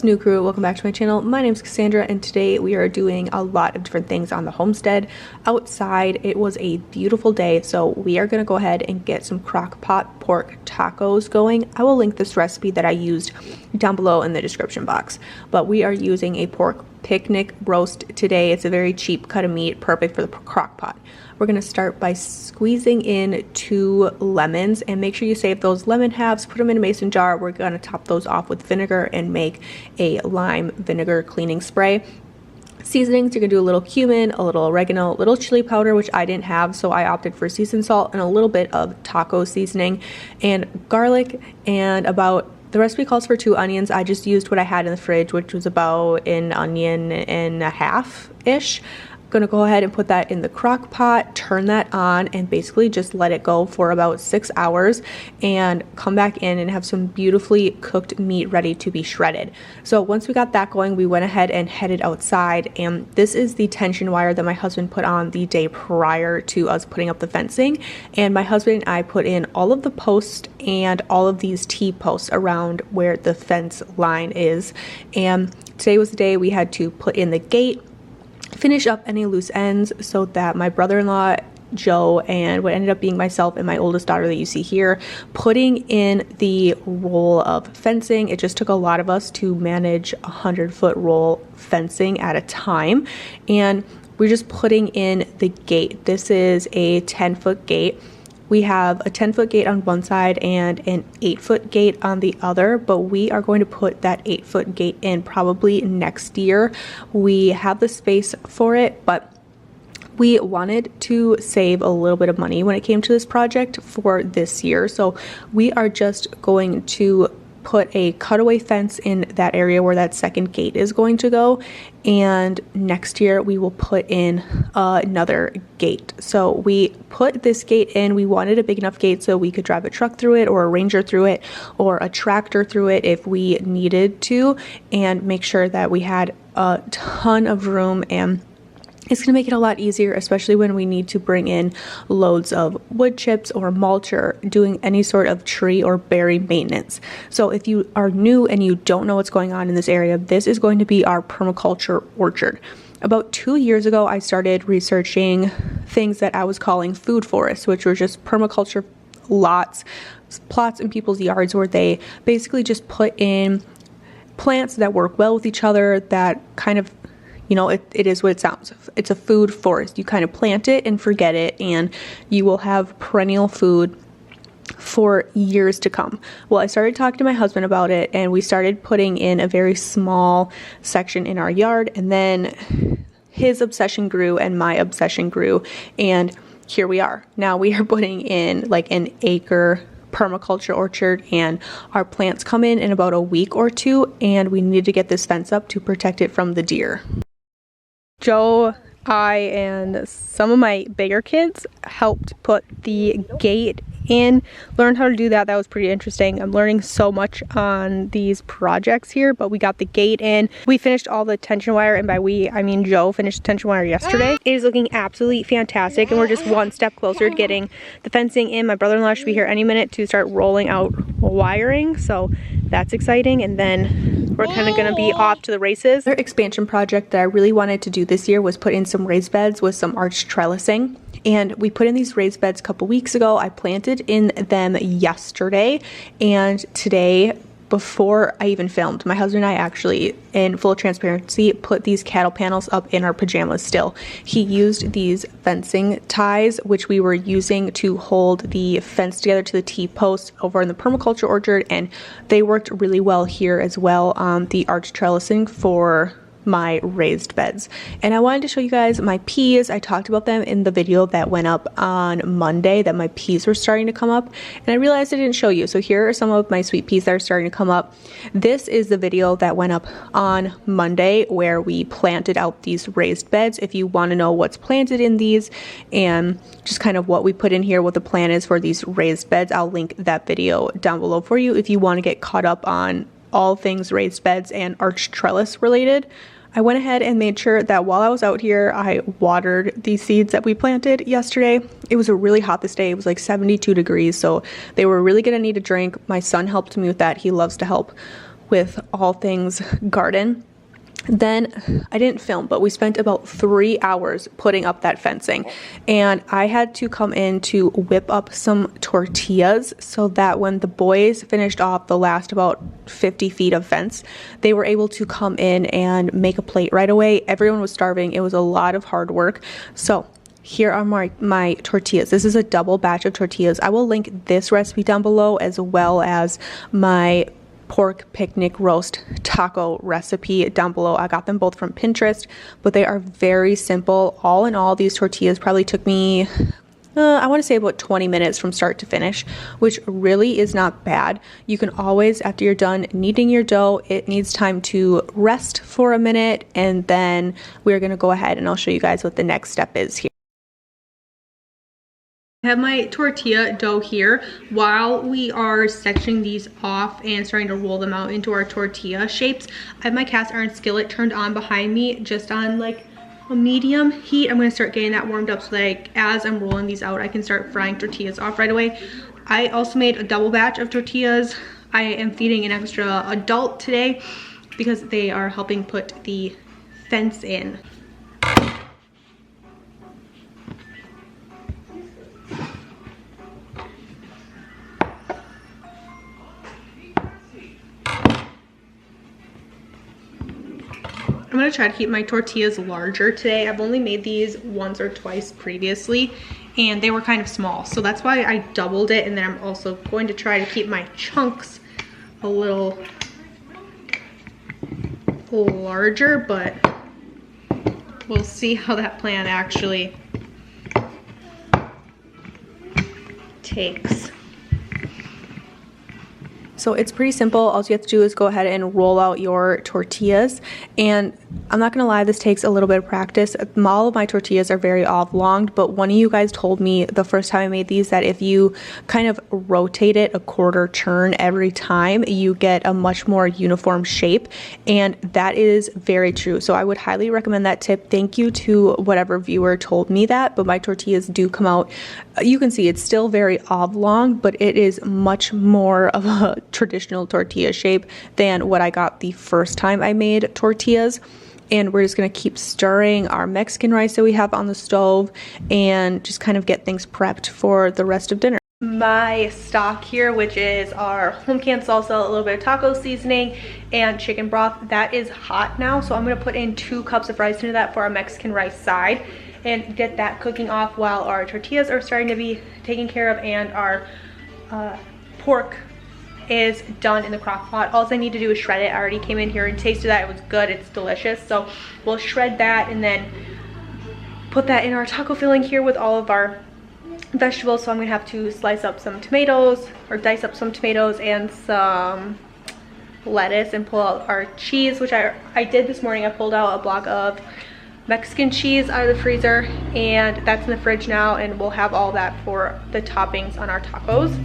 New crew, welcome back to my channel. My name is Cassandra and today we are doing a lot of different things on the homestead. Outside it was a beautiful day, so we are going to go ahead and get some Crockpot pork tacos going. I will link this recipe that I used down below in the description box, but we are using a pork picnic roast today. It's a very cheap cut of meat, perfect for the Crockpot. We're going to start by squeezing in 2 lemons, and make sure you save those lemon halves, put them in a mason jar. We're going to top those off with vinegar and make a lime vinegar cleaning spray. Seasonings, you're going to do a little cumin, a little oregano, a little chili powder, which I didn't have, so I opted for seasoned salt, and a little bit of taco seasoning, and garlic, and about the recipe calls for 2 onions. I just used what I had in the fridge, which was about an onion and a half-ish. Gonna go ahead and put that in the crock pot, turn that on, and basically just let it go for about 6 hours and come back in and have some beautifully cooked meat ready to be shredded. So once we got that going, we went ahead and headed outside, and this is the tension wire that my husband put on the day prior to us putting up the fencing. And my husband and I put in all of the posts and all of these T-posts around where the fence line is. And today was the day we had to put in the gate, finish up any loose ends, so that my brother-in-law Joe and what ended up being myself and my oldest daughter that you see here putting in the roll of fencing. It just took a lot of us to manage 100-foot roll fencing at a time, and we're just putting in the gate. This is a 10-foot gate. We have a 10-foot gate on one side and an 8-foot gate on the other, but we are going to put that 8-foot gate in probably next year. We have the space for it, but we wanted to save a little bit of money when it came to this project for this year. So we are just going to put a cutaway fence in that area where that second gate is going to go, and next year we will put in another gate. So we put this gate in. We wanted a big enough gate so we could drive a truck through it, or a Ranger through it, or a tractor through it if we needed to, and make sure that we had a ton of room. And it's going to make it a lot easier, especially when we need to bring in loads of wood chips or mulch or doing any sort of tree or berry maintenance. So if you are new and you don't know what's going on in this area, this is going to be our permaculture orchard. About 2 years ago, I started researching things that I was calling food forests, which were just permaculture plots in people's yards where they basically just put in plants that work well with each other, that kind of, you know, it is what it sounds. It's a food forest. You kind of plant it and forget it, and you will have perennial food for years to come. Well, I started talking to my husband about it, and we started putting in a very small section in our yard, and then his obsession grew and my obsession grew, and here we are. Now we are putting in like an acre permaculture orchard, and our plants come in about a week or 2, and we need to get this fence up to protect it from the deer. Joe, I, and some of my bigger kids helped put the gate in, learned how to do that. That was pretty interesting. I'm learning so much on these projects here, but we got the gate in. We finished all the tension wire, and by we, I mean Joe finished the tension wire yesterday. It is looking absolutely fantastic, and we're just one step closer to getting the fencing in. My brother-in-law should be here any minute to start rolling out wiring, so that's exciting. And then we're kind of going to be off to the races. Another expansion project that I really wanted to do this year was put in some raised beds with some arched trellising. And we put in these raised beds a couple weeks ago. I planted in them yesterday, and today, before I even filmed, my husband and I actually, in full transparency, put these cattle panels up in our pajamas still. He used these fencing ties, which we were using to hold the fence together to the T-post over in the permaculture orchard, and they worked really well here as well on the arch trellising for my raised beds. And I wanted to show you guys my peas. I talked about them in the video that went up on Monday, that my peas were starting to come up, and I realized I didn't show you. So here are some of my sweet peas that are starting to come up. This is the video that went up on Monday where we planted out these raised beds. If you want to know what's planted in these and just kind of what we put in here, what the plan is for these raised beds, I'll link that video down below for you if you want to get caught up on all things raised beds and arch trellis related. I went ahead and made sure that while I was out here, I watered these seeds that we planted yesterday. It was really hot this day. It was like 72 degrees, so they were really gonna need a drink. My son helped me with that. He loves to help with all things garden. Then I didn't film, but we spent about 3 hours putting up that fencing, and I had to come in to whip up some tortillas so that when the boys finished off the last about 50 feet of fence, they were able to come in and make a plate right away. Everyone was starving. It was a lot of hard work. So here are my tortillas. This is a double batch of tortillas. I will link this recipe down below, as well as my pork picnic roast taco recipe down below. I got them both from Pinterest, but they are very simple. All in all, these tortillas probably took me I want to say about 20 minutes from start to finish, which really is not bad. You can always, after you're done kneading your dough, it needs time to rest for a minute, and then we're going to go ahead and I'll show you guys what the next step is here. I have my tortilla dough here. While we are sectioning these off and starting to roll them out into our tortilla shapes, I have my cast iron skillet turned on behind me, just on like a medium heat. I'm going to start getting that warmed up so that as I'm rolling these out, I can start frying tortillas off right away. I also made a double batch of tortillas. I am feeding an extra adult today because they are helping put the fence in. I'm going to try to keep my tortillas larger today. I've only made these once or twice previously, and they were kind of small. So that's why I doubled it, and then I'm also going to try to keep my chunks a little larger, but we'll see how that plan actually takes. So it's pretty simple. All you have to do is go ahead and roll out your tortillas. And I'm not gonna lie, this takes a little bit of practice. All of my tortillas are very oblong, but one of you guys told me the first time I made these that if you kind of rotate it a quarter turn every time, you get a much more uniform shape. And that is very true. So I would highly recommend that tip. Thank you to whatever viewer told me that, but my tortillas do come out. You can see it's still very oblong, but it is much more of a traditional tortilla shape than what I got the first time I made tortillas. And we're just going to keep stirring our Mexican rice that we have on the stove and just kind of get things prepped for the rest of dinner. My stock here, which is our home canned salsa, a little bit of taco seasoning, and chicken broth, that is hot now. So I'm going to put in 2 cups of rice into that for our Mexican rice side and get that cooking off while our tortillas are starting to be taken care of and our pork is done in the crock pot. All I need to do is shred it. I already came in here and tasted that. It was good. It's delicious. So we'll shred that and then put that in our taco filling here with all of our vegetables. So I'm gonna have to slice up some tomatoes, or dice up some tomatoes and some lettuce, and pull out our cheese, which I did this morning. I pulled out a block of Mexican cheese out of the freezer, and that's in the fridge now, and we'll have all that for the toppings on our tacos.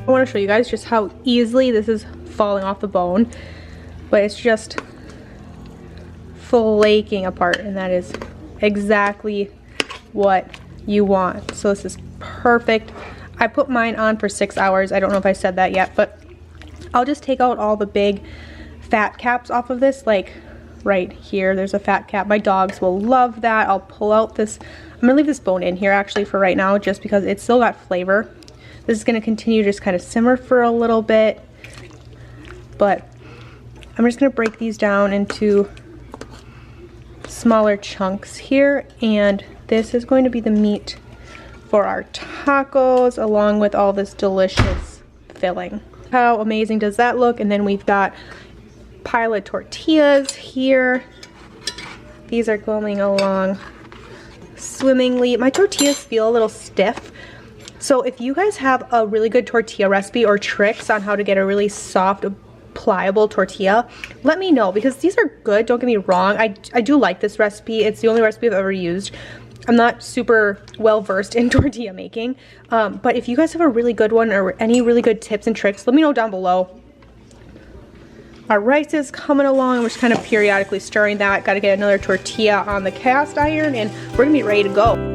I want to show you guys just how easily this is falling off the bone, but it's just flaking apart, and that is exactly what you want. So this is perfect. I put mine on for 6 hours. I don't know if I said that yet, but I'll just take out all the big fat caps off of this, like right here. There's a fat cap. My dogs will love that. I'll pull out this. I'm gonna leave this bone in here actually for right now, just because it's still got flavor. This is going to continue to just kind of simmer for a little bit, but I'm just gonna break these down into smaller chunks here, and this is going to be the meat for our tacos along with all this delicious filling. How amazing does that look? And then we've got a pile of tortillas here. These are going along swimmingly. My tortillas feel a little stiff, so if you guys have a really good tortilla recipe or tricks on how to get a really soft, pliable tortilla, let me know, because these are good, don't get me wrong. I do like this recipe. It's the only recipe I've ever used. I'm not super well versed in tortilla making, but if you guys have a really good one or any really good tips and tricks, let me know down below. Our rice is coming along. We're just kind of periodically stirring that. Got to get another tortilla on the cast iron, and we're gonna be ready to go.